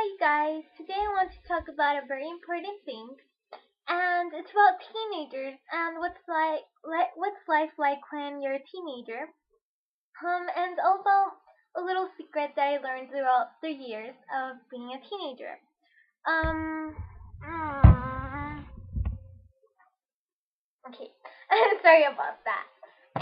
Hi guys, today I want to talk about a very important thing, and it's about teenagers and what's life like when you're a teenager. And also a little secret that I learned throughout the years of being a teenager. Um, mm, okay, sorry about that.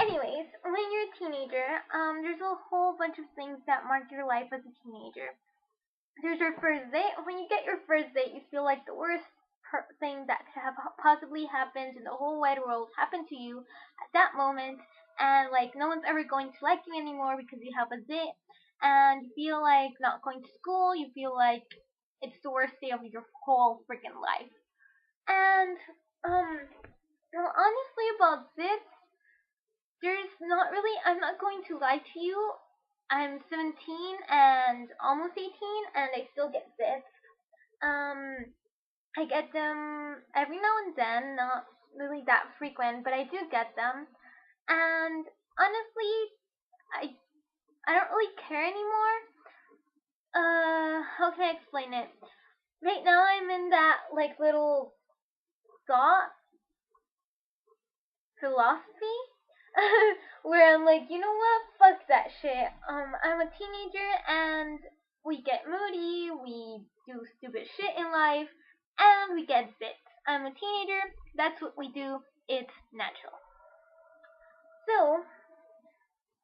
Anyways, when you're a teenager, there's a whole bunch of things that mark your life as a teenager. There's your first date. When you get your first date, you feel like the worst thing that could have possibly happened in the whole wide world happened to you at that moment, and like no one's ever going to like you anymore because you have a date, and you feel like not going to school. You feel like it's the worst day of your whole freaking life. And um, well, honestly, about this, there's not really. I'm not going to lie to you. I'm 17 and almost 18, and I still get this. Um, I get them every now and then, not really that frequent, but I do get them. And honestly, I I don't really care anymore. How can I explain it? Right now, I'm in that like little thought philosophy where I'm like, you know what? Fuck that shit. I'm a teenager and we get moody, we do stupid shit in life, and we get bit. I'm a teenager. That's what we do. It's natural. So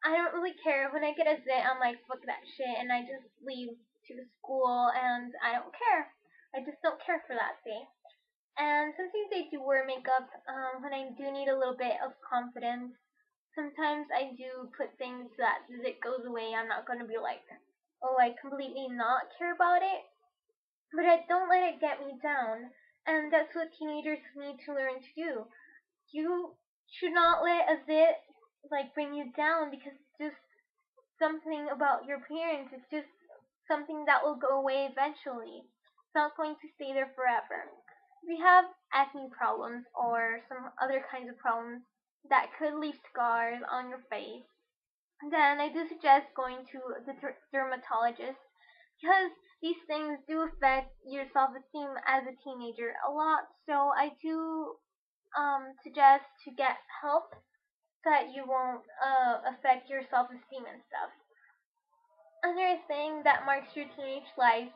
I don't really care when I get a zit. I'm like, fuck that shit, and I just leave to school, and I don't care. I just don't care for that day. And sometimes I do wear makeup when I do need a little bit of confidence. Sometimes I do put things so that as it goes away, I'm not going to be like, oh, I completely not care about it. But I don't let it get me down. And that's what teenagers need to learn to do. You should not let a zit like bring you down because it's just something about your appearance. It's just something that will go away eventually. It's not going to stay there forever. If you have acne problems or some other kinds of problems that could leave scars on your face, then I do suggest going to the dermatologist because these things do affect your self-esteem as a teenager a lot. So I do suggest to get help so that you won't affect your self-esteem and stuff. Another thing that marks your teenage life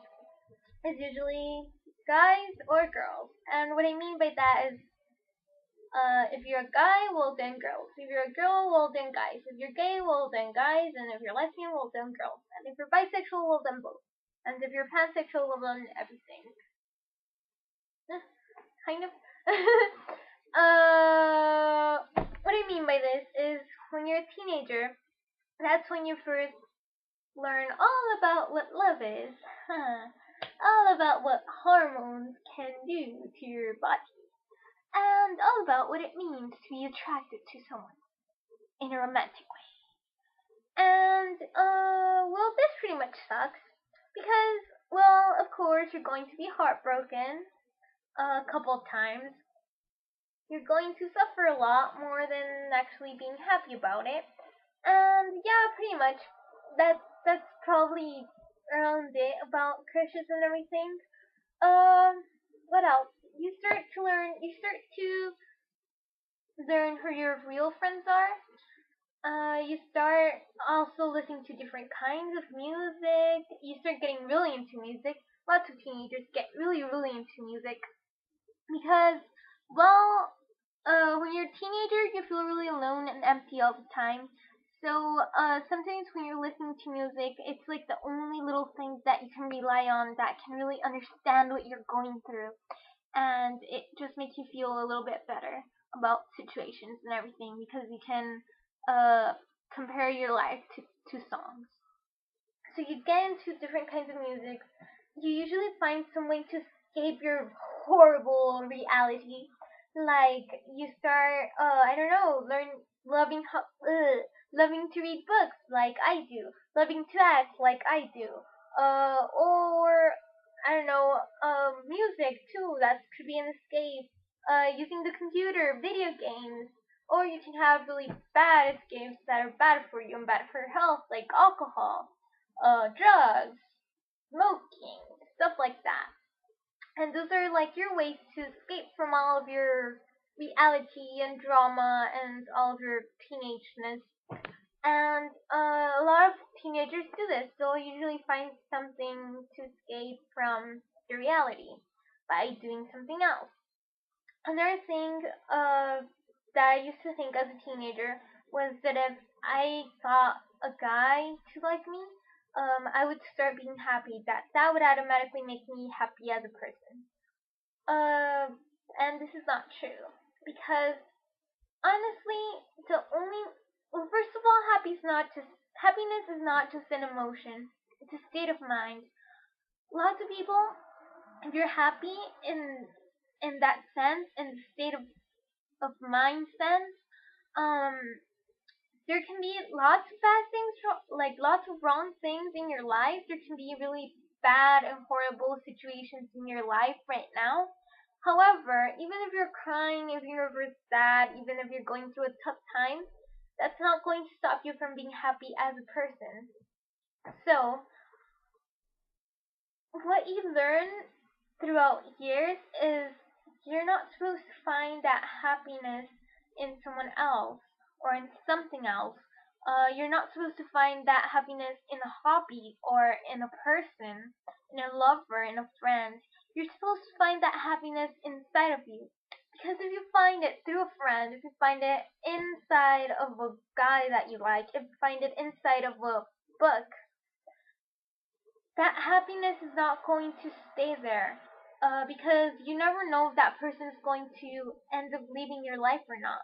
is usually guys or girls. And what I mean by that is if you're a guy, well then girls. If you're a girl, well then guys. If you're gay, well then guys. And if you're lesbian, well then girls. And if you're bisexual, well then both. And if you're pansexual, well then everything. Kind of. What I mean by this is when you're a teenager, that's when you first learn all about what love is. Huh. All about what hormones can do to your body. And all about what it means to be attracted to someone in a romantic way. And well, this pretty much sucks because, well, of course you're going to be heartbroken a couple of times. You're going to suffer a lot more than actually being happy about it. And yeah, pretty much that's probably around it about crushes and everything. What else? You start to learn who your real friends are. You start also listening to different kinds of music. You start getting really into music. Lots of teenagers get really, really into music because, well, when you're a teenager, you feel really alone and empty all the time. So sometimes when you're listening to music, it's like the only little thing that you can rely on that can really understand what you're going through, and it just makes you feel a little bit better about situations and everything because you can uh, compare your life to songs. So you get into different kinds of music. You usually find some way to escape your horrible reality. Like you start, I don't know, learn loving loving to read books like I do, loving to act like I do, or I don't know, music too. That could be an escape. Using the computer, video games, or you can have really bad escapes that are bad for you and bad for your health, like alcohol, drugs, smoking. stuff like that. And those are like your ways to escape from all of your reality and drama and all of your teenageness. And a lot of teenagers do this. They'll usually find something to escape from the reality by doing something else. Another thing that I used to think as a teenager was that if I got a guy to like me, I would start being happy. That would automatically make me happy as a person. Uh, and this is not true because honestly, the only well, first of all, happiness is not just an emotion. It's a state of mind. Lots of people, if you're happy in that sense, in the state of mind sense, um, there can be lots of bad things, like lots of wrong things in your life. There can be really bad and horrible situations in your life right now. However, even if you're crying, if you're sad, even if you're going through a tough time, that's not going to stop you from being happy as a person. So, what you learn throughout years is you're not supposed to find that happiness in someone else or in something else. You're not supposed to find that happiness in a hobby or in a person, in a lover, in a friend. You're supposed to find that happiness inside of you. Because if you find it through a friend, if you find it inside of a guy that you like, if you find it inside of a book, that happiness is not going to stay there. Because you never know if that person is going to end up leaving your life or not.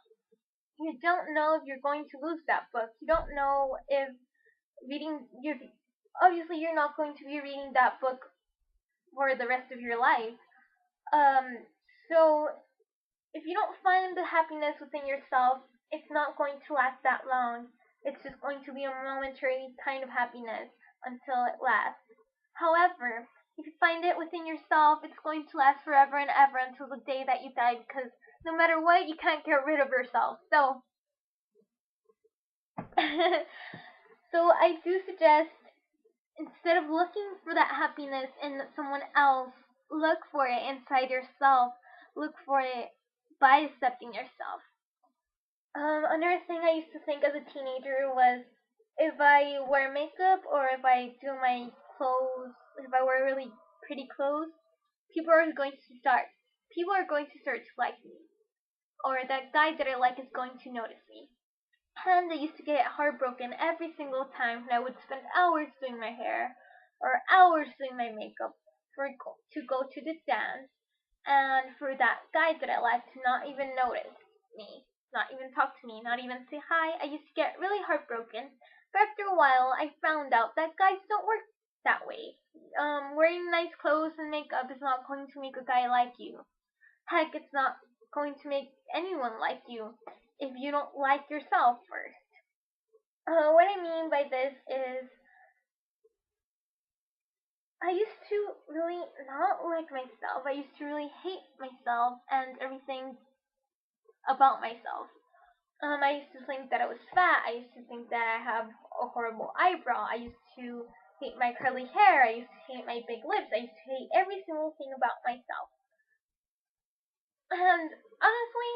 You don't know if you're going to lose that book. You don't know if reading you obviously you're not going to be reading that book for the rest of your life. So if you don't find the happiness within yourself, it's not going to last that long. It's just going to be a momentary kind of happiness until it lasts. However, if you find it within yourself, it's going to last forever and ever until the day that you die because no matter what, you can't get rid of yourself. So, so I do suggest instead of looking for that happiness in someone else, look for it inside yourself. Look for it by accepting yourself. Another thing I used to think as a teenager was if I wear makeup or if I do my clothes, if I wear really pretty clothes, people are going to start. People are going to start to like me, or that guy that I like is going to notice me. And I used to get heartbroken every single time when I would spend hours doing my hair or hours doing my makeup to go to the dance and for that guy that I like to not even notice me, not even talk to me, not even say hi. I used to get really heartbroken. But after a while, I found out that guys don't work that way. Wearing nice clothes and makeup is not going to make a guy like you. Heck, it's not going to make anyone like you if you don't like yourself first. What I mean by this is I used to really not like myself. I used to really hate myself and everything about myself. I used to think that I was fat. I used to think that I have a horrible eyebrow. I used to hate my curly hair. I used to hate my big lips. I used to hate every single thing about myself. And honestly,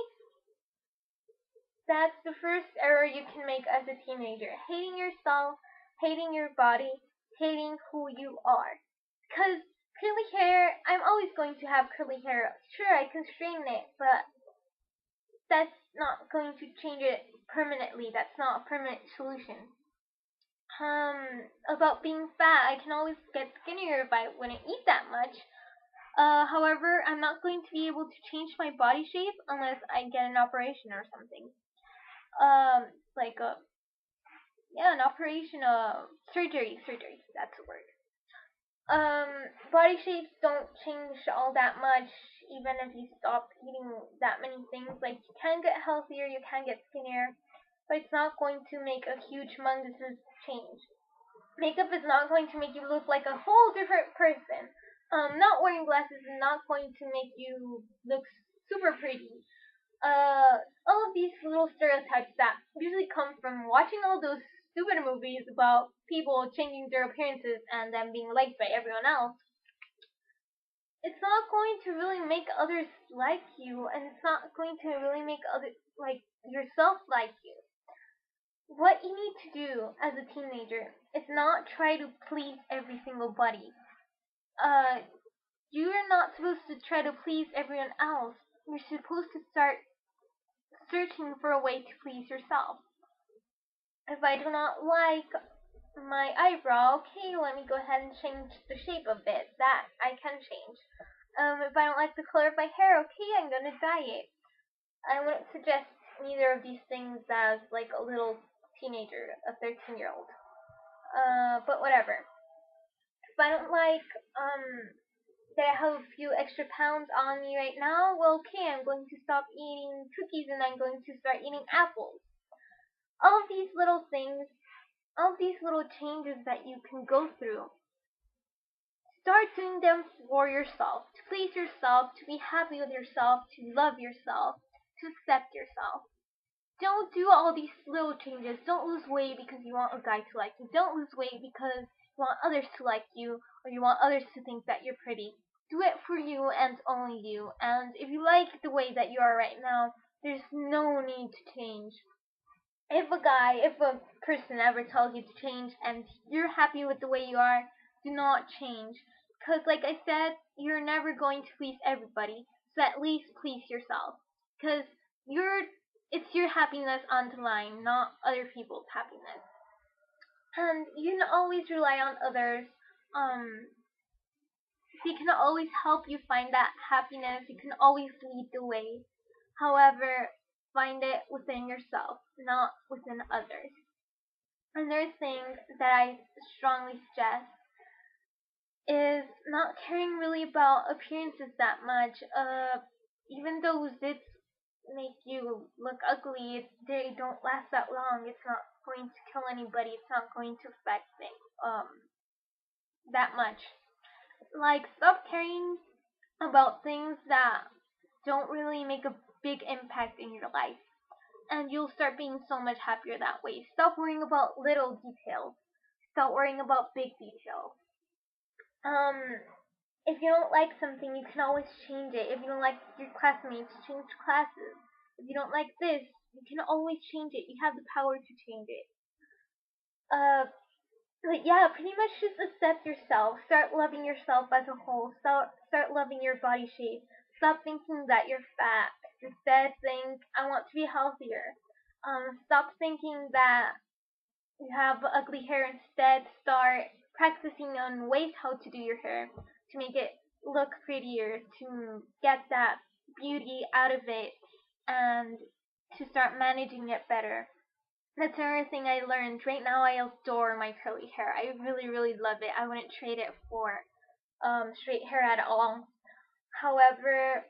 that's the first error you can make as a teenager. Hating yourself, hating your body, hating who you are. Because curly hair, I'm always going to have curly hair. Sure, I can straighten it, but that's not going to change it permanently. That's not a permanent solution. About being fat, I can always get skinnier if I wouldn't eat that much. However, I'm not going to be able to change my body shape unless I get an operation or something. Like a an operation, surgery. That's the word. Body shapes don't change all that much, even if you stop eating that many things. Like you can get healthier, you can get skinnier, but it's not going to make a huge humongous change. Makeup is not going to make you look like a whole different person. Not wearing glasses is not going to make you look super pretty. All of these little stereotypes that usually come from watching all those stupid movies about people changing their appearances and them being liked by everyone else. it's not going to really make others like you, and it's not going to really make other like yourself like you. What you need to do as a teenager is not try to please every single buddy. Uh, you're not supposed to try to please everyone else. You're supposed to start searching for a way to please yourself. If I do not like my eyebrow, okay, let me go ahead and change the shape of it. That I can change. If I don't like the color of my hair, okay, I'm gonna dye it. I wouldn't suggest neither of these things as like a little teenager, a 13-year-old. But whatever. If I don't like that I have a few extra pounds on me right now, well, okay, I'm going to stop eating cookies and I'm going to start eating apples. All of these little things, all of these little changes that you can go through, start doing them for yourself, to please yourself, to be happy with yourself, to love yourself, to accept yourself. Don't do all these little changes. Don't lose weight because you want a guy to like you. Don't lose weight because you want others to like you or you want others to think that you're pretty. Do it for you and only you. And if you like the way that you are right now, there's no need to change. If a person ever tells you to change and you're happy with the way you are, do not change. Because, like I said, you're never going to please everybody, so at least please yourself. Because it's your happiness on the line, not other people's happiness. And you can always rely on others. Um, they can always help you find that happiness. You can always lead the way. However, find it within yourself, not within others. Another thing that I strongly suggest is not caring really about appearances that much. Even though zits make you look ugly, they don't last that long. It's not going to kill anybody. It's not going to affect things that much. Like, stop caring about things that don't really make a big impact in your life, and you'll start being so much happier that way. Stop worrying about little details. Stop worrying about big details. Um, if you don't like something, you can always change it. If you don't like your classmates, change classes. If you don't like this, you can always change it. You have the power to change it. Uh, but yeah, pretty much just accept yourself. Start loving yourself as a whole. Start loving your body shape. Stop thinking that you're fat. Instead, think, I want to be healthier. Stop thinking that you have ugly hair. Instead, start practicing on ways how to do your hair to make it look prettier, to get that beauty out of it, and to start managing it better. That's another thing I learned. Right now, I adore my curly hair. I really, really love it. I wouldn't trade it for straight hair at all. However,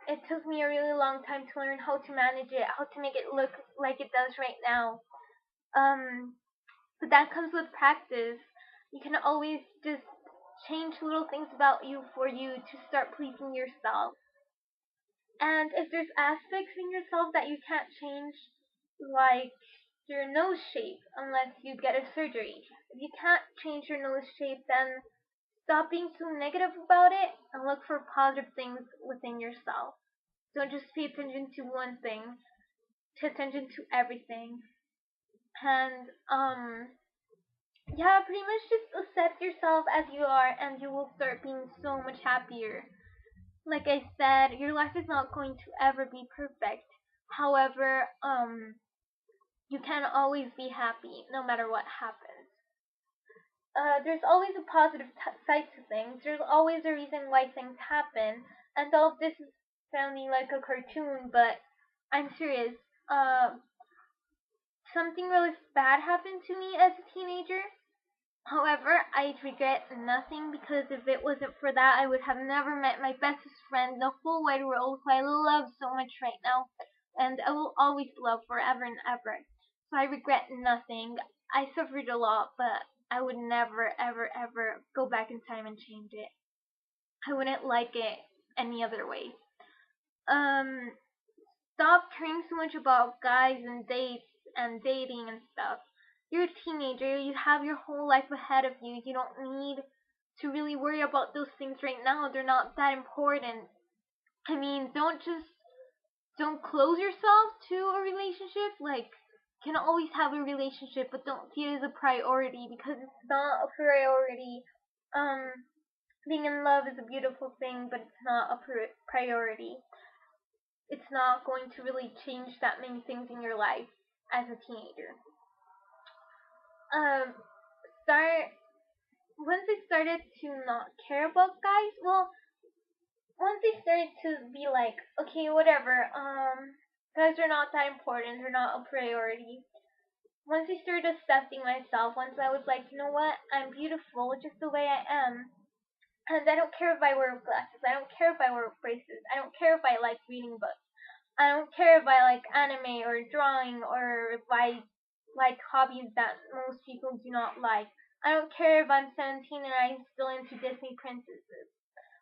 it took me a really long time to learn how to manage it, how to make it look like it does right now. Um, but that comes with practice. You can always just change little things about you for you to start pleasing yourself. And if there's aspects in yourself that you can't change, like your nose shape, unless you get a surgery, if you can't change your nose shape, then stop being so negative about it and look for positive things within yourself. Don't just pay attention to one thing, pay attention to everything. And yeah, pretty much just accept yourself as you are and you will start being so much happier. Like I said, your life is not going to ever be perfect. However, you can always be happy no matter what happens. There's always a positive side to things. There's always a reason why things happen. And all of this is sounding like a cartoon, but I'm serious. Something really bad happened to me as a teenager. However, I regret nothing because if it wasn't for that, I would have never met my bestest friend in the whole wide world who I love so much right now, and I will always love forever and ever. So I regret nothing. I suffered a lot, but I would never, ever, ever go back in time and change it. I wouldn't like it any other way. Um, Stop caring so much about guys and dates and dating and stuff. You're a teenager, you have your whole life ahead of you. You don't need to really worry about those things right now. They're not that important. I mean, don't close yourself to a relationship. Like, you can always have a relationship, but don't see it as a priority because it's not a priority. Um, Being in love is a beautiful thing, but it's not a priority. It's not going to really change that many things in your life as a teenager. Um, start Once I started to not care about guys. Well, once I started to be like, okay, whatever. Guys are not that important. They're not a priority. Once I started accepting myself, once I was like, you know what, I'm beautiful just the way I am, and I don't care if I wear glasses, I don't care if I wear braces, I don't care if I like reading books, I don't care if I like anime or drawing or if I like hobbies that most people do not like. I don't care if I'm 17 and I'm still into Disney princesses.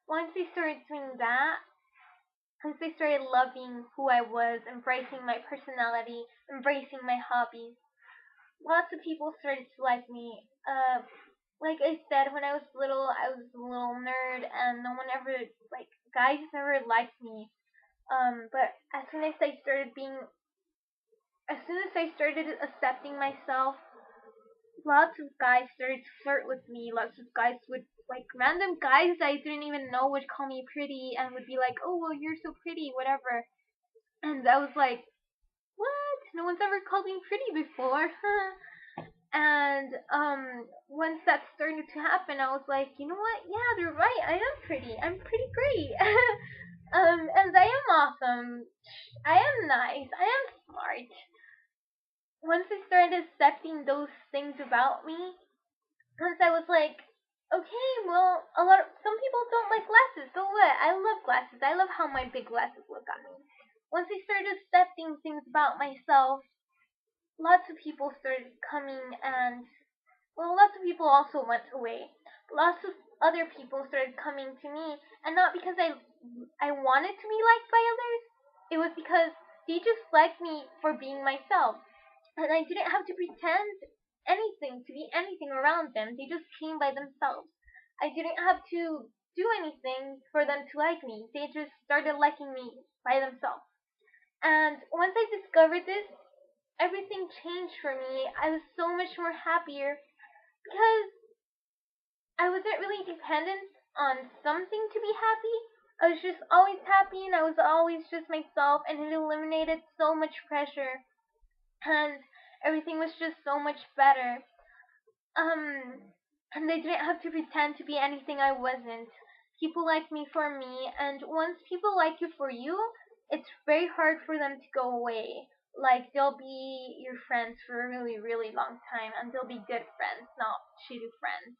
Once I started doing that, once I started loving who I was, embracing my personality, embracing my hobbies, lots of people started to like me. Like I said, when I was little, I was a little nerd, and no one ever guys never liked me. But as soon as I started accepting myself, lots of guys started to flirt with me. Lots of guys would random guys I didn't even know would call me pretty and would be like, "Oh, well, you're so pretty, whatever." And I was like, "What? No one's ever called me pretty before." And once that started to happen, I was like, you know what? Yeah, they're right. I am pretty. I'm pretty great. And I am awesome. I am nice. I am smart. Once I started accepting those things about me, once I was like, okay, well, some people don't like glasses. So what? I love glasses. I love how my big glasses look on me. Once I started accepting things about myself, lots of people started coming and lots of people also went away. Lots of other people started coming to me, and not because I wanted to be liked by others. It was because they just liked me for being myself, and I didn't have to pretend anything to be anything around them. They just came by themselves. I didn't have to do anything for them to like me. They just started liking me by themselves. And once I discovered this, everything changed for me. I was so much more happier because I wasn't really dependent on something to be happy. I was just always happy and I was always just myself, and it eliminated so much pressure, and everything was just so much better. And I didn't have to pretend to be anything I wasn't. People like me for me, and once people like you for you, it's very hard for them to go away. Like, they'll be your friends for a really, really long time, and they'll be good friends, not shitty friends.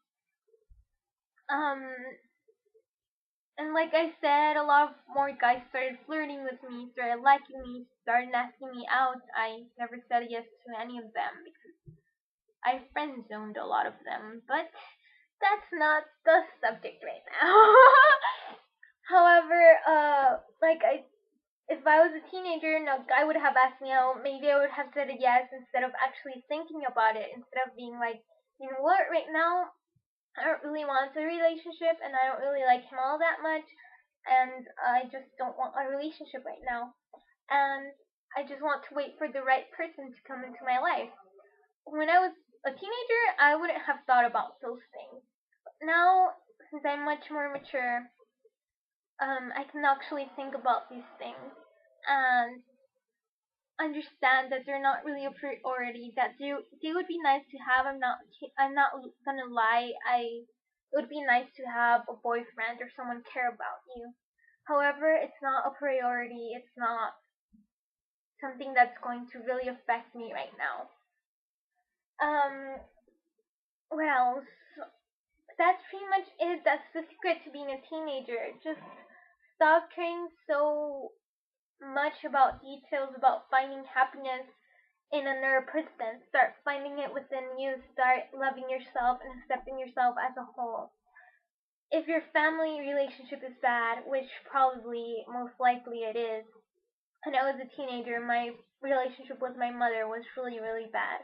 Um, and like I said, a lot of more guys started flirting with me, started liking me, started asking me out. I never said yes to any of them because I friend zoned a lot of them, but that's not the subject right now. However, if I was a teenager and a guy would have asked me out, maybe I would have said a yes instead of actually thinking about it, instead of being like, you know what, right now I don't really want a relationship and I don't really like him all that much, and I just don't want a relationship right now. And I just want to wait for the right person to come into my life. When I was a teenager, I wouldn't have thought about those things. Now, since I'm much more mature, I can actually think about these things and understand that they're not really a priority. That they would be nice to have. I'm not gonna lie. It would be nice to have a boyfriend or someone care about you. However, it's not a priority. It's not something that's going to really affect me right now. Um, what else? That's pretty much it. That's the secret to being a teenager. Just stop caring so much about details, about finding happiness in another person. Start finding it within you. Start loving yourself and accepting yourself as a whole. If your family relationship is bad, which probably most likely it is, when I was a teenager, my relationship with my mother was really, really bad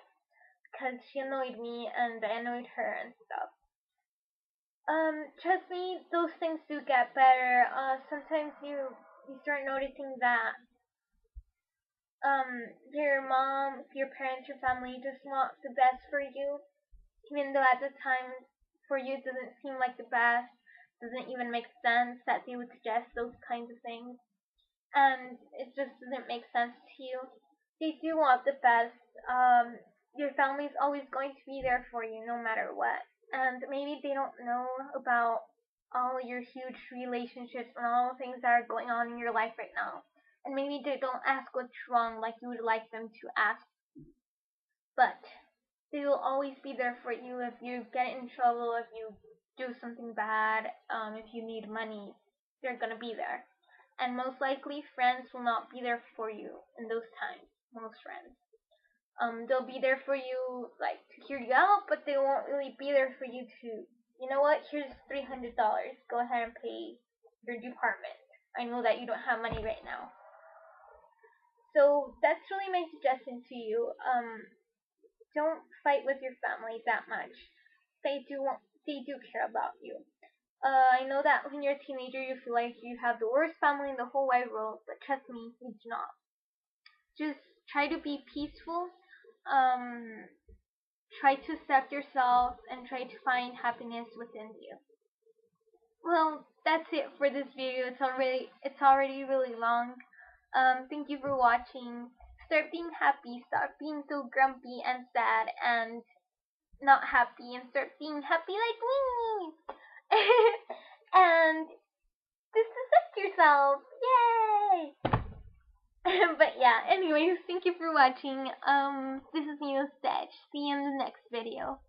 because she annoyed me and I annoyed her and stuff. Trust me, those things do get better. Sometimes you start noticing that your mom, your parents, your family just want the best for you, even though at the time for you it doesn't seem like the best, doesn't even make sense that they would suggest those kinds of things, and it just doesn't make sense to you. They do want the best. Your family's always going to be there for you no matter what. And maybe they don't know about all your huge relationships and all the things that are going on in your life right now. And maybe they don't ask what's wrong like you would like them to ask. But they will always be there for you if you get in trouble, if you do something bad, if you need money, they're gonna be there. And most likely, friends will not be there for you in those times. Most friends. They'll be there for you, like to hear you out, but they won't really be there for you to, you know what? Here's $300. Go ahead and pay your department. I know that you don't have money right now. So that's really my suggestion to you. Don't fight with your family that much. They do care about you. I know that when you're a teenager, you feel like you have the worst family in the whole wide world, but trust me, you do not. Just try to be peaceful. Um, Try to accept yourself and try to find happiness within you. Well, that's it for this video. It's already really long. Thank you for watching. Start being happy. Stop being so grumpy and sad and not happy, and start being happy like me. And just accept yourself. Yay! But yeah, anyways, thank you for watching. This is Neo Stitch. See you in the next video.